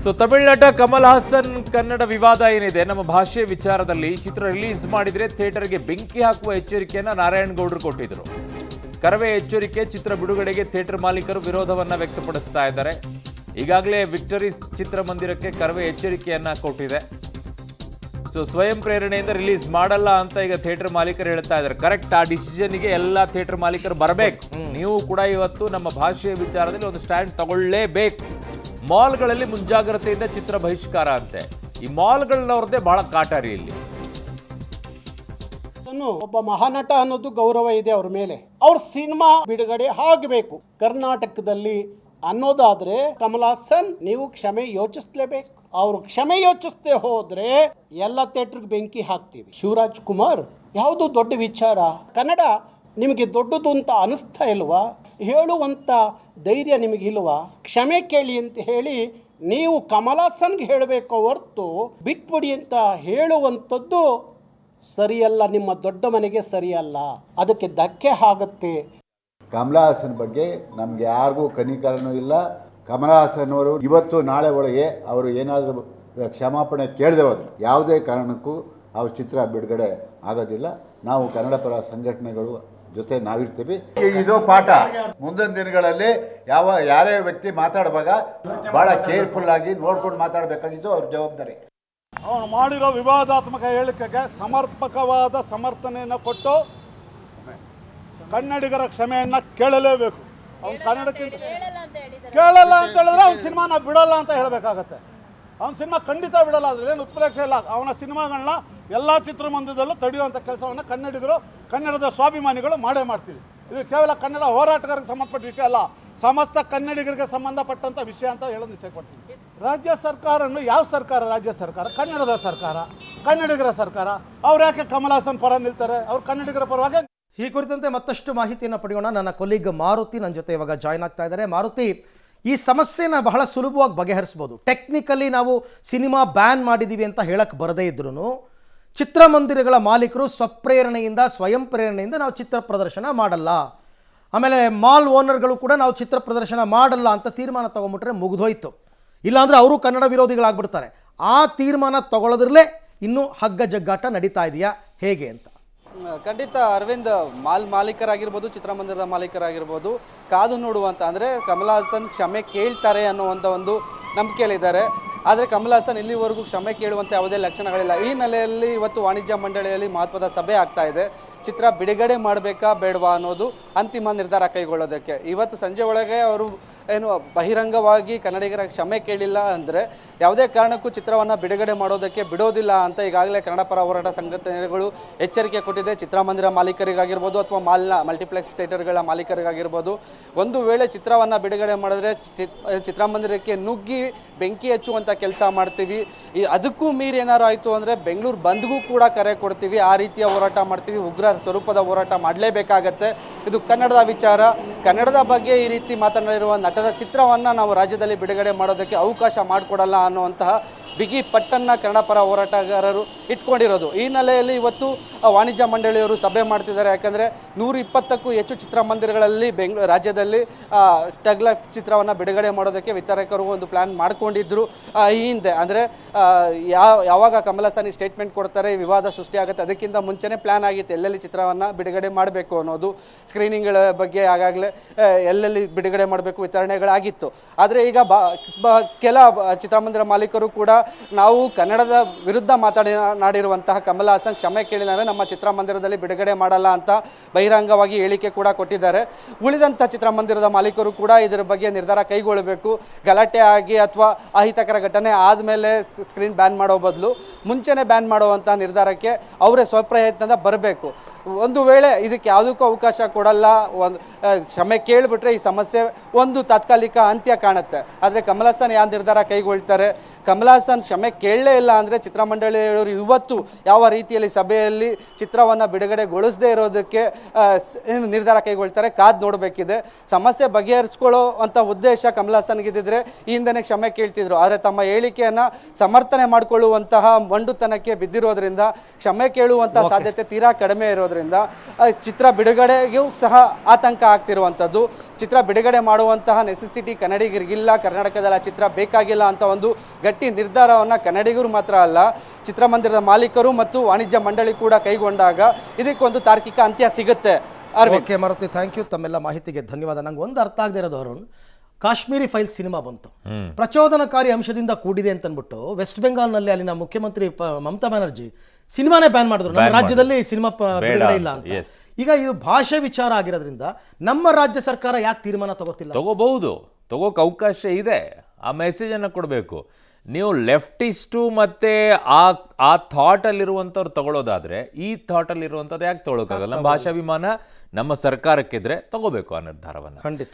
ತಮಿಳು ನಟ ಕಮಲ್ ಹಾಸನ್ ಕನ್ನಡ ವಿವಾದ ಏನಿದೆ, ನಮ್ಮ ಭಾಷೆ ವಿಚಾರದಲ್ಲಿ ಚಿತ್ರ ರಿಲೀಸ್ ಮಾಡಿದ್ರೆ ಥಿಯೇಟರ್ಗೆ ಬೆಂಕಿ ಹಾಕುವ ಎಚ್ಚರಿಕೆಯನ್ನ ನಾರಾಯಣಗೌಡರು ಕೊಟ್ಟಿದ್ರು. ಕರವೇ ಎಚ್ಚರಿಕೆ, ಚಿತ್ರ ಬಿಡುಗಡೆಗೆ ಥಿಯೇಟರ್ ಮಾಲೀಕರು ವಿರೋಧವನ್ನ ವ್ಯಕ್ತಪಡಿಸ್ತಾ ಇದ್ದಾರೆ. ಈಗಾಗಲೇ ವಿಕ್ಟರಿ ಚಿತ್ರಮಂದಿರಕ್ಕೆ ಕರವೇ ಎಚ್ಚರಿಕೆಯನ್ನ ಕೊಟ್ಟಿದೆ. ಸ್ವಯಂ ಪ್ರೇರಣೆಯಿಂದ ರಿಲೀಸ್ ಮಾಡಲ್ಲ ಅಂತ ಈಗ ಥಿಯೇಟರ್ ಮಾಲೀಕರು ಹೇಳ್ತಾ ಇದ್ದಾರೆ. ಕರೆಕ್ಟ್, ಆ ಡಿಸಿಷನ್ಗೆ ಎಲ್ಲ ಥಿಯೇಟರ್ ಮಾಲೀಕರು ಬರಬೇಕು. ನೀವು ಕೂಡ ಇವತ್ತು ನಮ್ಮ ಭಾಷೆಯ ವಿಚಾರದಲ್ಲಿ ಒಂದು ಸ್ಟ್ಯಾಂಡ್ ತಗೊಳ್ಳೇಬೇಕು. ಮಾಲ್ಗಳಲ್ಲಿ ಮುಂಜಾಗ್ರತೆಯಿಂದ ಚಿತ್ರ ಬಹಿಷ್ಕಾರ ಅಂತೆ. ಈ ಮಾಲ್ಗಳವ್ರದ್ದೇ ಬಹಳ ಕಾಟಾರಿ. ಇಲ್ಲಿ ಒಬ್ಬ ಮಹಾನಟ ಅನ್ನೋದು ಗೌರವ ಇದೆ ಅವ್ರ ಮೇಲೆ. ಅವ್ರ ಸಿನಿಮಾ ಬಿಡುಗಡೆ ಆಗಬೇಕು ಕರ್ನಾಟಕದಲ್ಲಿ ಅನ್ನೋದಾದ್ರೆ ಕಮಲ್ ಹಾಸನ್ ನೀವು ಕ್ಷಮೆ ಯೋಚಿಸ್ಲೇಬೇಕು. ಅವರು ಕ್ಷಮೆ ಯೋಚಿಸದೆ ಹೋದ್ರೆ ಎಲ್ಲ ಥಿಯೇಟರ್ಗೆ ಬೆಂಕಿ ಹಾಕ್ತೀವಿ. ಶಿವರಾಜ್ ಕುಮಾರ್ ಯಾವುದು ದೊಡ್ಡ ವಿಚಾರ, ಕನ್ನಡ ನಿಮಗೆ ದೊಡ್ಡದು ಅಂತ ಅನಿಸ್ತಾ ಇಲ್ವಾ? ಹೇಳುವಂಥ ಧೈರ್ಯ ನಿಮಗಿಲ್ವಾ? ಕ್ಷಮೆ ಕೇಳಿ ಅಂತ ಹೇಳಿ ನೀವು ಕಮಲ್ ಹಾಸನ್ಗೆ ಹೇಳಬೇಕು ಹೊರತು ಬಿಟ್ಬಿಡಿ ಅಂತ ಹೇಳುವಂಥದ್ದು ಸರಿಯಲ್ಲ. ನಿಮ್ಮ ದೊಡ್ಡ ಮನೆಗೆ ಸರಿಯಲ್ಲ, ಅದಕ್ಕೆ ಧಕ್ಕೆ ಆಗುತ್ತೆ. ಕಮಲ್ ಹಾಸನ್ ಬಗ್ಗೆ ನಮಗೆ ಯಾರಿಗೂ ಕನಿಕರನೂ ಇಲ್ಲ. ಕಮಲ್ ಹಾಸನ್ ಅವರು ಇವತ್ತು ನಾಳೆ ಒಳಗೆ ಅವರು ಏನಾದರೂ ಕ್ಷಮಾಪಣೆ ಕೇಳದೆ ಹೋದ್ರೆ ಯಾವುದೇ ಕಾರಣಕ್ಕೂ ಅವ್ರ ಚಿತ್ರ ಬಿಡುಗಡೆ ಆಗೋದಿಲ್ಲ. ನಾವು ಕನ್ನಡ ಪರ ಸಂಘಟನೆಗಳು ಜೊತೆ ನಾವಿರ್ತೀವಿ. ಇದು ಪಾಠ. ಮುಂದಿನ ದಿನಗಳಲ್ಲಿ ಯಾರೇ ವ್ಯಕ್ತಿ ಮಾತಾಡುವಾಗ ಭಾಳ ಕೇರ್ಫುಲ್ ಆಗಿ ನೋಡ್ಕೊಂಡು ಮಾತಾಡಬೇಕಾಗಿದ್ದು ಅವ್ರ ಜವಾಬ್ದಾರಿ. ಅವನು ಮಾಡಿರೋ ವಿವಾದಾತ್ಮಕ ಹೇಳಿಕೆಗೆ ಸಮರ್ಪಕವಾದ ಸಮರ್ಥನೆಯನ್ನು ಕೊಟ್ಟು ಕನ್ನಡಿಗರ ಕ್ಷಮೆಯನ್ನು ಕೇಳಲೇಬೇಕು. ಅವ್ನು ಕನ್ನಡಕ್ಕಿಂತ ಕೇಳಲ್ಲ ಅಂತ ಹೇಳಿದ್ರೆ ಅವ್ನ ಸಿನಿಮಾ ನಾವು ಬಿಡೋಲ್ಲ ಅಂತ ಹೇಳಬೇಕಾಗತ್ತೆ. ಅವ್ನ ಸಿನಿಮಾ ಖಂಡಿತ ಬಿಡಲ್ಲ. ಅದ್ರಲ್ಲೇನು ಉತ್ಪ್ರೇಕ್ಷೆ ಇಲ್ಲ. ಅವನ ಸಿನಿಮಾಗಳನ್ನ ಎಲ್ಲ ಚಿತ್ರಮಂದಿರದಲ್ಲೂ ತಡೆಯುವಂಥ ಕೆಲಸವನ್ನು ಕನ್ನಡಿಗರು, ಕನ್ನಡದ ಸ್ವಾಭಿಮಾನಿಗಳು ಮಾಡೇ ಮಾಡ್ತೀವಿ. ಇದು ಕೇವಲ ಕನ್ನಡ ಹೋರಾಟಗಾರರಿಗೆ ಸಂಬಂಧಪಟ್ಟ ವಿಷಯ ಅಲ್ಲ, ಸಮಸ್ತ ಕನ್ನಡಿಗರಿಗೆ ಸಂಬಂಧಪಟ್ಟಂಥ ವಿಷಯ ಅಂತ ಹೇಳೋದು ಇಚ್ಛೆ ಪಡ್ತೀನಿ. ರಾಜ್ಯ ಸರ್ಕಾರನ್ನು ಯಾವ ಸರ್ಕಾರ? ರಾಜ್ಯ ಸರ್ಕಾರ ಕನ್ನಡದ ಸರ್ಕಾರ, ಕನ್ನಡಿಗರ ಸರ್ಕಾರ. ಅವ್ರು ಯಾಕೆ ಕಮಲ್ ಹಾಸನ್ ಪರ ನಿಲ್ತಾರೆ? ಅವ್ರು ಕನ್ನಡಿಗರ ಪರವಾಗಿ. ಈ ಕುರಿತಂತೆ ಮತ್ತಷ್ಟು ಮಾಹಿತಿಯನ್ನು ಪಡೆಯೋಣ. ನನ್ನ ಕೊಲೀಗ್ ಮಾರುತಿ ನನ್ನ ಜೊತೆ ಇವಾಗ ಜಾಯ್ನ್ ಆಗ್ತಾ ಇದ್ದಾರೆ. ಮಾರುತಿ, ಈ ಸಮಸ್ಯೆನ ಬಹಳ ಸುಲಭವಾಗಿ ಬಗೆಹರಿಸ್ಬೋದು. ಟೆಕ್ನಿಕಲಿ ನಾವು ಸಿನಿಮಾ ಬ್ಯಾನ್ ಮಾಡಿದ್ದೀವಿ ಅಂತ ಹೇಳಕ್ಕೆ ಬರದೇ ಇದ್ರೂ ಚಿತ್ರಮಂದಿರಗಳ ಮಾಲೀಕರು ಸ್ವಪ್ರೇರಣೆಯಿಂದ, ಸ್ವಯಂ ಪ್ರೇರಣೆಯಿಂದ ನಾವು ಚಿತ್ರ ಪ್ರದರ್ಶನ ಮಾಡಲ್ಲ, ಆಮೇಲೆ ಮಾಲ್ ಓನರ್ಗಳು ಕೂಡ ನಾವು ಚಿತ್ರ ಪ್ರದರ್ಶನ ಮಾಡಲ್ಲ ಅಂತ ತೀರ್ಮಾನ ತೊಗೊಂಬಿಟ್ರೆ ಮುಗಿದೋಯ್ತು. ಇಲ್ಲಾಂದರೆ ಅವರು ಕನ್ನಡ ವಿರೋಧಿಗಳಾಗ್ಬಿಡ್ತಾರೆ. ಆ ತೀರ್ಮಾನ ತಗೊಳ್ಳೋದ್ರಲ್ಲೇ ಇನ್ನೂ ಹಗ್ಗ ಜಗ್ಗಾಟ ನಡೀತಾ ಇದೆಯಾ, ಹೇಗೆ ಅಂತ? ಖಂಡಿತ ಅರವಿಂದ್, ಮಾಲೀಕರಾಗಿರ್ಬೋದು, ಚಿತ್ರಮಂದಿರದ ಮಾಲೀಕರಾಗಿರ್ಬೋದು, ಕಾದು ನೋಡುವಂತ ಅಂದರೆ ಕಮಲ್ ಹಾಸನ್ ಕ್ಷಮೆ ಕೇಳ್ತಾರೆ ಅನ್ನುವಂಥ ಒಂದು ನಂಬಿಕೆಯಲ್ಲಿದ್ದಾರೆ. ಆದರೆ ಕಮಲ್ ಹಾಸನ್ ಇಲ್ಲಿವರೆಗೂ ಕ್ಷಮೆ ಕೇಳುವಂಥ ಯಾವುದೇ ಲಕ್ಷಣಗಳಿಲ್ಲ. ಈ ನೆಲೆಯಲ್ಲಿ ಇವತ್ತು ವಾಣಿಜ್ಯ ಮಂಡಳಿಯಲ್ಲಿ ಮಹತ್ವದ ಸಭೆ ಆಗ್ತಾ ಇದೆ. ಚಿತ್ರ ಬಿಡುಗಡೆ ಮಾಡಬೇಕಾ ಬೇಡವಾ ಅನ್ನೋದು ಅಂತಿಮ ನಿರ್ಧಾರ ಕೈಗೊಳ್ಳೋದಕ್ಕೆ. ಇವತ್ತು ಸಂಜೆ ಒಳಗೆ ಅವರು ಏನು ಬಹಿರಂಗವಾಗಿ ಕನ್ನಡಿಗರ ಕ್ಷಮೆ ಕೇಳಿಲ್ಲ ಅಂದರೆ ಯಾವುದೇ ಕಾರಣಕ್ಕೂ ಚಿತ್ರವನ್ನು ಬಿಡುಗಡೆ ಮಾಡೋದಕ್ಕೆ ಬಿಡೋದಿಲ್ಲ ಅಂತ ಈಗಾಗಲೇ ಕನ್ನಡ ಪರ ಹೋರಾಟ ಸಂಘಟನೆಗಳು ಎಚ್ಚರಿಕೆ ಕೊಟ್ಟಿದೆ. ಚಿತ್ರಮಂದಿರ ಮಾಲೀಕರಿಗಾಗಿರ್ಬೋದು ಅಥವಾ ಮಲ್ಟಿಪ್ಲೆಕ್ಸ್ ಥಿಯೇಟರ್ಗಳ ಮಾಲೀಕರಿಗಾಗಿರ್ಬೋದು, ಒಂದು ವೇಳೆ ಚಿತ್ರವನ್ನು ಬಿಡುಗಡೆ ಮಾಡಿದ್ರೆ ಚಿತ್ರಮಂದಿರಕ್ಕೆ ನುಗ್ಗಿ ಬೆಂಕಿ ಹಚ್ಚುವಂಥ ಕೆಲಸ ಮಾಡ್ತೀವಿ. ಅದಕ್ಕೂ ಮೀರಿ ಏನಾರು ಆಯಿತು ಅಂದರೆ ಬೆಂಗಳೂರು ಬಂದ್ಗೂ ಕೂಡ ಕರೆ ಕೊಡ್ತೀವಿ. ಆ ರೀತಿಯ ಹೋರಾಟ ಮಾಡ್ತೀವಿ. ಉಗ್ರ ಸ್ವರೂಪದ ಹೋರಾಟ ಮಾಡಲೇಬೇಕಾಗತ್ತೆ. ಇದು ಕನ್ನಡದ ವಿಚಾರ. ಕನ್ನಡದ ಬಗ್ಗೆ ಈ ರೀತಿ ಮಾತನಾಡಿರುವ ನಟದ ಚಿತ್ರವನ್ನು ನಾವು ರಾಜ್ಯದಲ್ಲಿ ಬಿಡುಗಡೆ ಮಾಡೋದಕ್ಕೆ ಅವಕಾಶ ಮಾಡಿಕೊಡಲ್ಲ ಅನ್ನುವಂತಹ ಬಿಗಿ ಪಟ್ಟನ್ನು ಕನ್ನಡ ಪರ ಹೋರಾಟಗಾರರು ಇಟ್ಕೊಂಡಿರೋದು. ಈ ನೆಲೆಯಲ್ಲಿ ಇವತ್ತು ವಾಣಿಜ್ಯ ಮಂಡಳಿಯವರು ಸಭೆ ಮಾಡ್ತಿದ್ದಾರೆ. ಯಾಕಂದರೆ 120ಕ್ಕೂ ಹೆಚ್ಚು ಚಿತ್ರಮಂದಿರಗಳಲ್ಲಿ ರಾಜ್ಯದಲ್ಲಿ ಟಗ್ ಲೈಫ್ ಚಿತ್ರವನ್ನು ಬಿಡುಗಡೆ ಮಾಡೋದಕ್ಕೆ ವಿತರಕರು ಒಂದು ಪ್ಲ್ಯಾನ್ ಮಾಡ್ಕೊಂಡಿದ್ರು ಈ ಹಿಂದೆ. ಅಂದರೆ ಯಾವಾಗ ಕಮಲ್ ಹಾಸನ್ ಸ್ಟೇಟ್ಮೆಂಟ್ ಕೊಡ್ತಾರೆ, ವಿವಾದ ಸೃಷ್ಟಿಯಾಗುತ್ತೆ, ಅದಕ್ಕಿಂತ ಮುಂಚೆನೇ ಪ್ಲ್ಯಾನ್ ಆಗಿತ್ತು ಎಲ್ಲೆಲ್ಲಿ ಚಿತ್ರವನ್ನು ಬಿಡುಗಡೆ ಮಾಡಬೇಕು ಅನ್ನೋದು. ಸ್ಕ್ರೀನಿಂಗ್ಗಳ ಬಗ್ಗೆ ಆಗಾಗಲೇ ಎಲ್ಲೆಲ್ಲಿ ಬಿಡುಗಡೆ ಮಾಡಬೇಕು ವಿತರಣೆಗಳಾಗಿತ್ತು. ಆದರೆ ಈಗ ಕೆಲ ಚಿತ್ರಮಂದಿರ ಮಾಲೀಕರು ಕೂಡ ನಾವು ಕನ್ನಡದ ವಿರುದ್ಧ ಮಾತನಾಡಿರುವಂತಹ ಕಮಲ್ ಹಾಸನ್ ಕ್ಷಮೆ ಕೇಳಿದರೆ ನಮ್ಮ ಚಿತ್ರಮಂದಿರದಲ್ಲಿ ಬಿಡುಗಡೆ ಮಾಡಲ್ಲ ಅಂತ ಬಹಿರಂಗವಾಗಿ ಹೇಳಿಕೆ ಕೂಡ ಕೊಟ್ಟಿದ್ದಾರೆ. ಉಳಿದಂಥ ಚಿತ್ರಮಂದಿರದ ಮಾಲೀಕರು ಕೂಡ ಇದರ ಬಗ್ಗೆ ನಿರ್ಧಾರ ಕೈಗೊಳ್ಳಬೇಕು. ಗಲಾಟೆ ಆಗಿ ಅಥವಾ ಅಹಿತಕರ ಘಟನೆ ಆದಮೇಲೆ ಸ್ಕ್ರೀನ್ ಬ್ಯಾನ್ ಮಾಡೋ ಬದಲು ಮುಂಚೆನೇ ಬ್ಯಾನ್ ಮಾಡುವಂಥ ನಿರ್ಧಾರಕ್ಕೆ ಅವರೇ ಸ್ವಪ್ರಯತ್ನದ ಬರಬೇಕು. ಒಂದು ವೇಳೆ ಇದಕ್ಕೆ ಯಾವುದಕ್ಕೂ ಅವಕಾಶ ಕೊಡಲ್ಲ, ಒಂದು ಕ್ಷಮೆ ಕೇಳಿಬಿಟ್ರೆ ಈ ಸಮಸ್ಯೆ ಒಂದು ತಾತ್ಕಾಲಿಕ ಅಂತ್ಯ ಕಾಣುತ್ತೆ. ಆದರೆ ಕಮಲ್ ಹಾಸನ್ ಯಾವ ನಿರ್ಧಾರ ಕೈಗೊಳ್ತಾರೆ? ಕಮಲ್ ಹಾಸನ್ ಕ್ಷಮೆ ಕೇಳಲೇ ಇಲ್ಲ ಅಂದರೆ ಚಿತ್ರಮಂಡಳಿಯವರು ಇವತ್ತು ಯಾವ ರೀತಿಯಲ್ಲಿ ಸಭೆಯಲ್ಲಿ ಚಿತ್ರವನ್ನು ಬಿಡುಗಡೆಗೊಳಿಸದೇ ಇರೋದಕ್ಕೆ ನಿರ್ಧಾರ ಕೈಗೊಳ್ತಾರೆ ಕಾದು ನೋಡಬೇಕಿದೆ. ಸಮಸ್ಯೆ ಬಗೆಹರಿಸ್ಕೊಳ್ಳೋ ಅಂಥ ಉದ್ದೇಶ ಕಮಲ್ ಹಾಸನ್ಗಿದ್ದಿದ್ರೆ ಈ ಹಿಂದೆನೇ ಕ್ಷಮೆ ಕೇಳ್ತಿದ್ರು. ಆದರೆ ತಮ್ಮ ಹೇಳಿಕೆಯನ್ನು ಸಮರ್ಥನೆ ಮಾಡಿಕೊಳ್ಳುವಂತಹ ಮಂಡುತನಕ್ಕೆ ಬಿದ್ದಿರೋದ್ರಿಂದ ಕ್ಷಮೆ ಕೇಳುವಂಥ ಸಾಧ್ಯತೆ ತೀರಾ ಕಡಿಮೆ ಇರೋದು. ಇರೋದ್ರಿಂದ ಚಿತ್ರ ಬಿಡುಗಡೆಗೂ ಸಹ ಆತಂಕ ಆಗ್ತಿರುವಂಥದ್ದು. ಚಿತ್ರ ಬಿಡುಗಡೆ ಮಾಡುವಂತಹ ನೆಸೆಸಿಟಿ ಕನ್ನಡಿಗರಿಗಿಲ್ಲ, ಕರ್ನಾಟಕದಲ್ಲಿ ಆ ಚಿತ್ರ ಬೇಕಾಗಿಲ್ಲ ಅಂತ ಒಂದು ಗಟ್ಟಿ ನಿರ್ಧಾರವನ್ನು ಕನ್ನಡಿಗರು ಮಾತ್ರ ಅಲ್ಲ, ಚಿತ್ರಮಂದಿರದ ಮಾಲೀಕರು ಮತ್ತು ವಾಣಿಜ್ಯ ಮಂಡಳಿ ಕೂಡ ಕೈಗೊಂಡಾಗ ಇದಕ್ಕೊಂದು ತಾರ್ಕಿಕ ಅಂತ್ಯ ಸಿಗುತ್ತೆ. Okay Maruti, thank you. ತಮ್ಮೆಲ್ಲ ಮಾಹಿತಿಗೆ ಧನ್ಯವಾದ. ನಂಗೆ ಒಂದು ಅರ್ಥ ಆಗದೆ ಇರೋದು ಅರುಣ್, ಕಾಶ್ಮೀರಿ ಫೈಲ್ಸ್ ಸಿನಿಮಾ ಬಂತು, ಪ್ರಚೋದನಕಾರಿ ಅಂಶದಿಂದ ಕೂಡಿದೆ ಅಂತ ಅಂದ್ಬಿಟ್ಟು ವೆಸ್ಟ್ ಬೆಂಗಾಲ್ನಲ್ಲಿ ಅಲ್ಲಿನ ಮುಖ್ಯಮಂತ್ರಿ ಮಮತಾ ಬ್ಯಾನರ್ಜಿ ಸಿನಿಮಾನೇ ಬ್ಯಾನ್ ಮಾಡಿದ್ರು. ನಮ್ಮ ರಾಜ್ಯದಲ್ಲಿ ಸಿನಿಮಾ ಬಿಡುಗಡೆ ಇಲ್ಲ ಅಂತ. ಈಗ ಇದು ಭಾಷೆ ವಿಚಾರ ಆಗಿರೋದ್ರಿಂದ ನಮ್ಮ ರಾಜ್ಯ ಸರ್ಕಾರ ಯಾಕೆ ತೀರ್ಮಾನ ತಗೋತಿಲ್ಲ? ತಗೋಕ್ ಅವಕಾಶ ಇದೆ. ಆ ಮೆಸೇಜ್ ಅನ್ನ ಕೊಡಬೇಕು. ನೀವು ಲೆಫ್ಟಿಸ್ಟು ಮತ್ತೆ ಆ ಥಾಟ್ ಅಲ್ಲಿರುವಂಥವ್ರು ತಗೊಳ್ಳೋದಾದ್ರೆ ಈ ಥಾಟ್ ಅಲ್ಲಿ ಇರುವಂಥದ್ದು ಯಾಕೆ ತಗೊಳಕ್ಕಾಗಲ್ಲ? ನಮ್ಮ ಭಾಷಾಭಿಮಾನ ನಮ್ಮ ಸರ್ಕಾರಕ್ಕಿದ್ರೆ ತಗೋಬೇಕು ಆ ನಿರ್ಧಾರವನ್ನು. ಖಂಡಿತ.